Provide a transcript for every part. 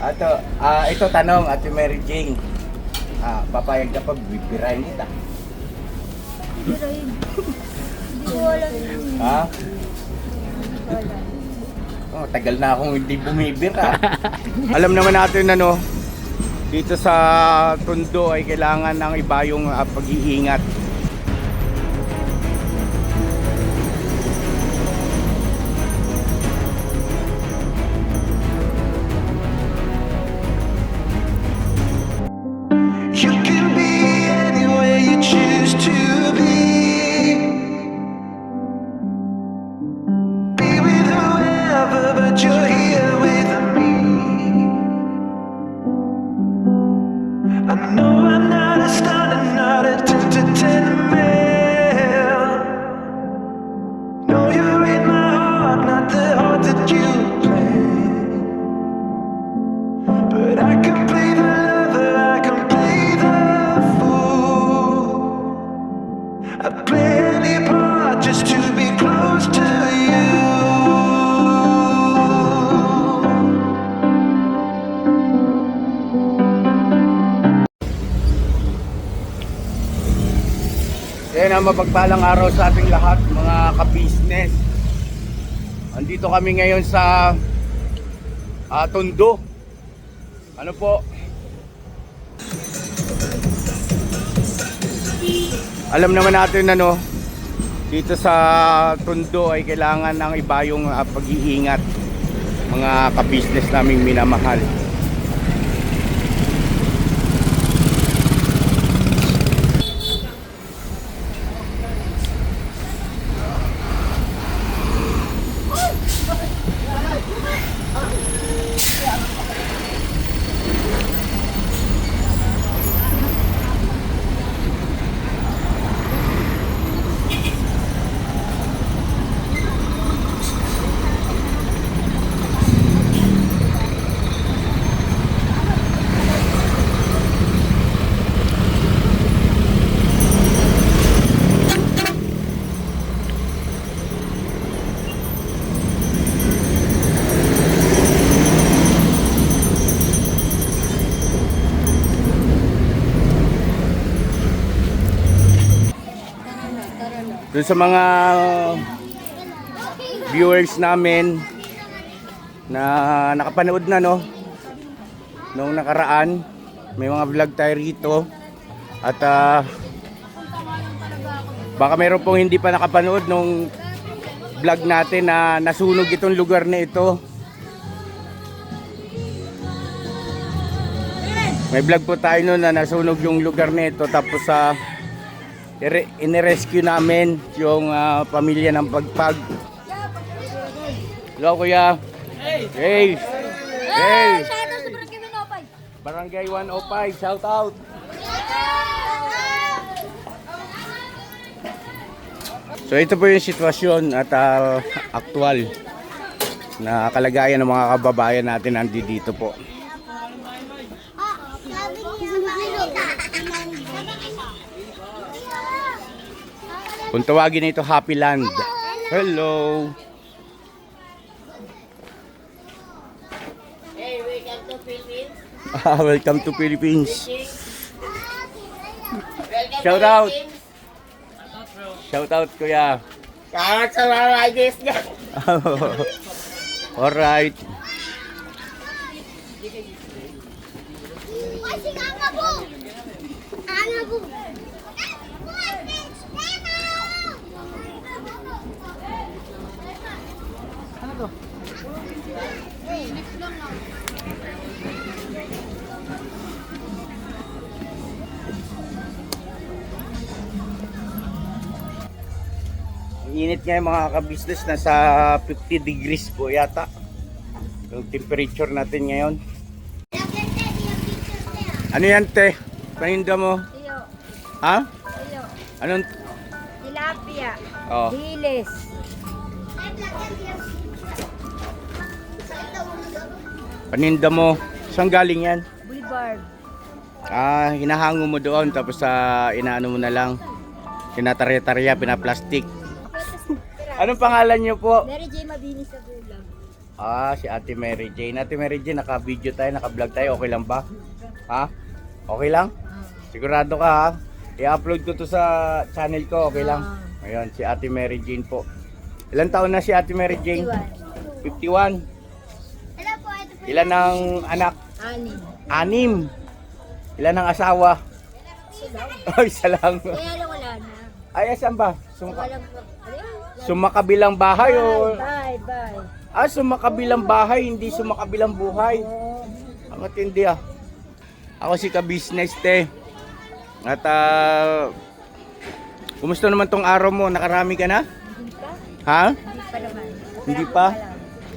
Ito tanong, Ate Mary Jane. Papayag ka pag bibirahin kita. Birahin. Hindi ko alam yun. Ha? Hindi ko alam. Oh, tagal na akong hindi bumibira. Alam naman natin dito sa Tondo ay kailangan ng iba yung pag-iingat. You can be anywhere you choose to be. Be with whoever, but you're here with me. I know I'm not a star and not a 10 to 10 man. No, you're in my heart, not the heart that you play. But I can play the lover, I can play the fool. I'd play any part just to be close to you. Yan ang mapagpalang araw sa ating lahat, mga ka-business. Andito kami ngayon sa Tondo. Ano po? Alam naman natin dito sa Tondo ay kailangan ng iba yung pag-iingat, mga ka-business naming minamahal. Doon sa mga viewers namin na nakapanood na noong nakaraan, may mga vlog tayo rito at baka mayroon pong hindi pa nakapanood nung vlog natin na nasunog itong lugar na ito. May vlog po tayo noon na nasunog yung lugar na ito, tapos inirescue namin yung pamilya ng Pagpag. Hello kuya. Hey. Hey. Barangay 105, shout out. So ito po yung sitwasyon at aktual na kalagayan ng mga kababayan natin nandito po. Kung tawagin ito Happy Land. Hello. Hey, welcome to Philippines. Welcome to Philippines. Welcome Shout to out. Philippines. Shout out kuya. Shout out sa mga riders niya. Alright. Init nga mga ka-business, nasa 50 degrees po yata yung temperature natin ngayon. Ano yan te? Paninda mo? Iyo. Ha? Iyo. Anong? Tilapia. Oh. Dilis. Paninda mo? Saan galing yan? Boulevard. Hinahango mo doon tapos inaano mo na lang. Tinatarya-tarya, pinaplastic. Anong pangalan niyo po? Mary J. Mabini sa Bulag. Si Ate Mary Jane. Ate Mary Jane, naka-video tayo, naka-vlog tayo. Okay lang ba? Ha? Okay lang? Sigurado ka ha? I-upload ko to sa channel ko. Okay lang? Ayun, si Ate Mary Jane po. Ilan taon na si Ate Mary Jane? 51. Hello po, ito po. Ilan ang anak? 6. 6. Ilan ang asawa? Ay, isa lang. Kaya lang wala na. Ay, asan ba? Walang Sumakabilang bahay o... Bye. Sumakabilang bahay, hindi sumakabilang buhay. Ang matindi ah. Ako si ka-business te. At kumusta naman tong araw mo? Nakarami ka na? Hindi pa? Ha? Hindi pa naman. Hindi pa?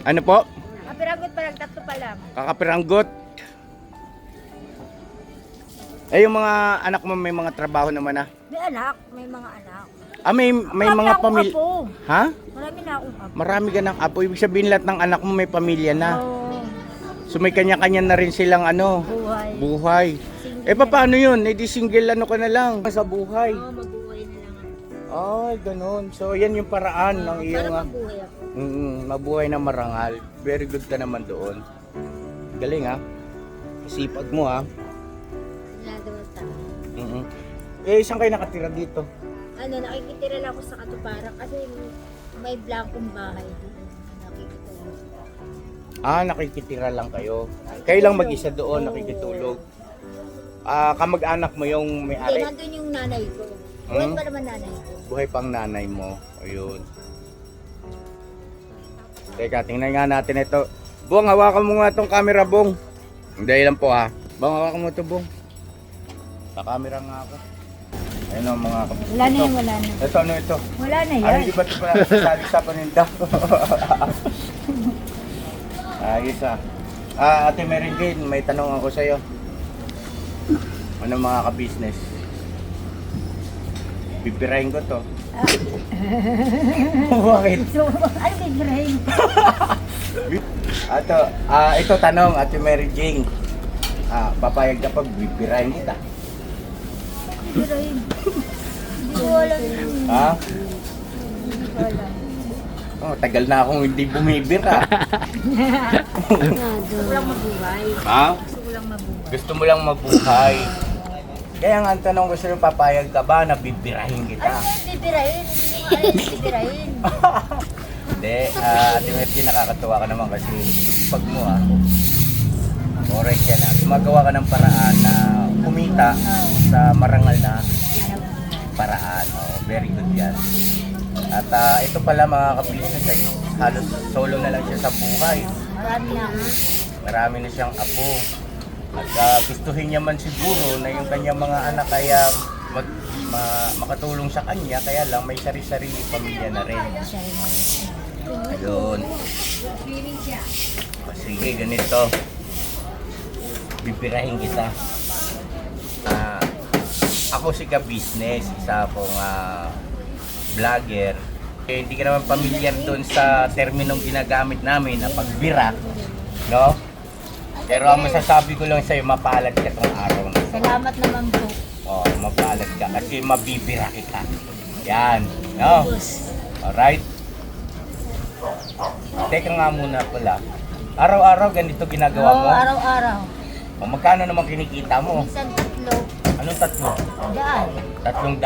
Ano po? Kapiragot pa lang, 3 pa lang. Kakapiranggot. Eh yung mga anak mo may mga trabaho naman ah. May anak, may mga anak. May Marami mga akong pamilya. apo. Ha? Marami na akong apo. Marami ka ng apo. Ibig sabihin lahat ng anak mo may pamilya na. Oo, So may kanya-kanya na rin silang buhay. buhay. Eh paano yun? Eh di single ano ka na lang sa buhay. Oo, mabuhay na lang. Ay, ganun. So yan yung paraan ng Para iyong mabuhay ako. mabuhay na marangal. Very good ka naman doon. Galing ha. Sipag mo ha. Ginagawa tao. Eh saan kayo nakatira dito? Nakikitira lang ako sa Katuparan kasi may blankong bahay dito. Nakikitulog. Nakikitira lang kayo. Kayo lang mag-isa doon nakikitulog. Kamag-anak mo yung Hindi, may-ari. nandun yung nanay ko. Buhay pa naman nanay ko. Buhay pang nanay mo. Ayun. Teka, tingnan nga natin ito. Bong, hawakan mo nga itong camera, Bong. Hindi lang po ha. Bong, hawakan mo ito, Bong. Sa camera nga ako. Ayun ang mga kapatid. Wala na yan, wala na. Ito, ano ito? Wala na Ano, yan. di ba ito pa sasali sa paninda? Ayos ah. Ate Mary Jane, may tanong ako sa'yo. Ano mga ka-business? Pipirahin ko to. Bakit? So, ano may brain? Ito tanong, Ate Mary Jane. Papayag ka pag bibirahin kita. Brain. Hindi ko alam yun. Ha? Hindi ko alam. Tagal na akong hindi bumibira. Gusto ko lang mabuhay. Ha? Gusto ko lang mabuhay. Gusto mo lang mabuhay. Kaya nga ang tanong ko sa'yo, papayag ka ba na bibirahin kita? Ano yung bibirahin? Ano yung bibirahin? Hindi, Ate Mary Jane, nakakatuwa ka naman kasi pag mo correct yan gumagawa ka ng paraan na kumita sa marangal na paraan. Very good yan. At ito pala mga ka-business ay halos solo na lang siya sa buhay. Marami na ako. Marami na siyang apo. At gustuhin niya man siguro na yung kanyang mga anak kaya makatulong sa kanya, kaya lang may sari-sarili pamilya na rin. Ayun. Sige, ganito. Bibirahin kita. Ako si ka-business, isa akong vlogger. Hindi ka naman pamilyar doon sa terminong ginagamit namin na pagbira, no? Pero ang masasabi ko lang sa'yo, mapalad ka tong araw na. Salamat naman po. Mapalad ka kasi mabibira kita. Yan, no? Alright? Teka nga muna pala. Araw-araw ganito ginagawa mo? Araw-araw. Magkano naman kinikita mo? Minsan 3. Anong 3? 300.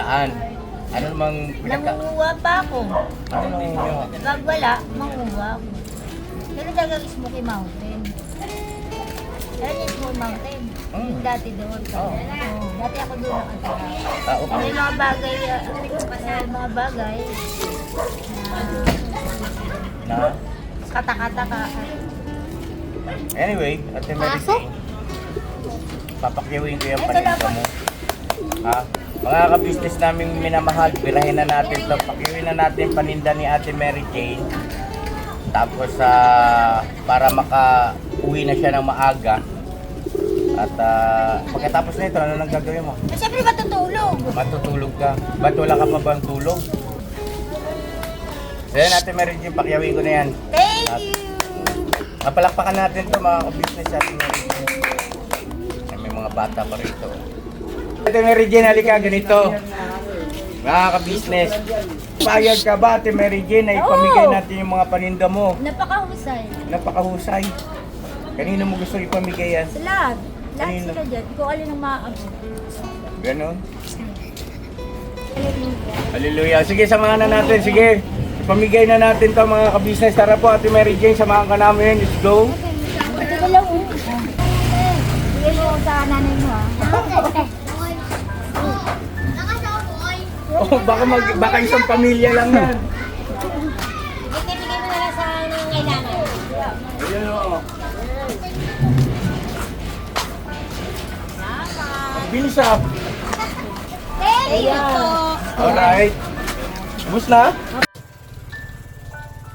Ano namang Nangunguha pa ako. Ano nangunguha? Pag wala, manguha ako. Pero talagang Smoky Mountain. Alam niyo Smoky Mountain? Yung dati doon. Dati ako doon nakatira. Okay. May mga bagay Na? kata-kata ka. Anyway, Ate Mary Jane, papakyawin ko yung paninda mo. Mga ka-business namin minamahal, birahin na natin to. Pakyawin na natin paninda ni Ate Mary Jane. Tapos para maka-uwi na siya ng maaga. At pagkatapos na ito, ano nang gagawin mo? Siyempre matutulog. Matutulog ka. Ba't wala ka pa bang tulog? So yan, Ate Mary Jane, pakyawin ko na yan. Thank you. Napalakpakan natin to mga ka-business Ate Mary Jane. May mga bata pa rito. Ate Mary Jane, halika ganito. Mga ka-business. Payag ka ba Ate Mary Jane na ipamigay natin yung mga paninda mo? Napakahusay. Napakahusay. Kanino mo gusto ipamigay yan? Sa lahat. Lahat Kanino? sila dyan. Kung alin ang maaabot. Ganon. Hallelujah. Hallelujah. Sige, samahan na natin. Sige. Pamigay na natin to mga ka-business. Tara po, Ate Mary Jane, samahan ka namin. Let's go. Ito ko lang. Bigay mo sa nanay mo ha. Oh, baka isang pamilya lang yan. Bigay mo na lang sa kailangan. Ayun o. Ang bilis ah. Thank you po. Alright. Bus na?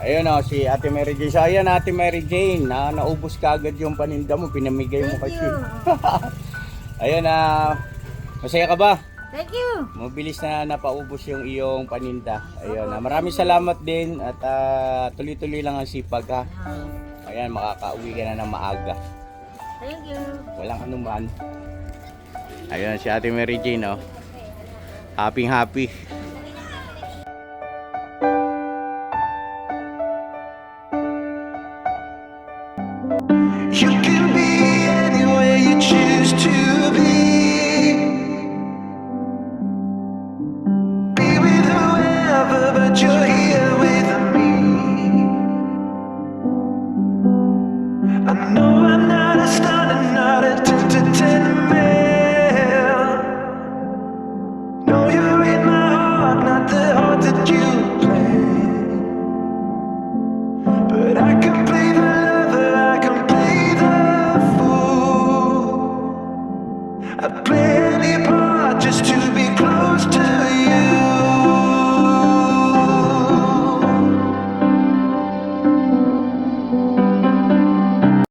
Ayun o, si Ate Mary Jane. So ayan Ate Mary Jane, naubos ka agad yung paninda mo, pinamigay mo Thank kasi. you. Ayun masaya ka ba? Thank you. Mabilis na napaubos yung iyong paninda. Ayun maraming salamat din at tuloy-tuloy lang ang sipag ha. Ayan, makakauwi ka na ng maaga. Thank you. Walang anuman. Ayun si Ate Mary Jane oh. Happy.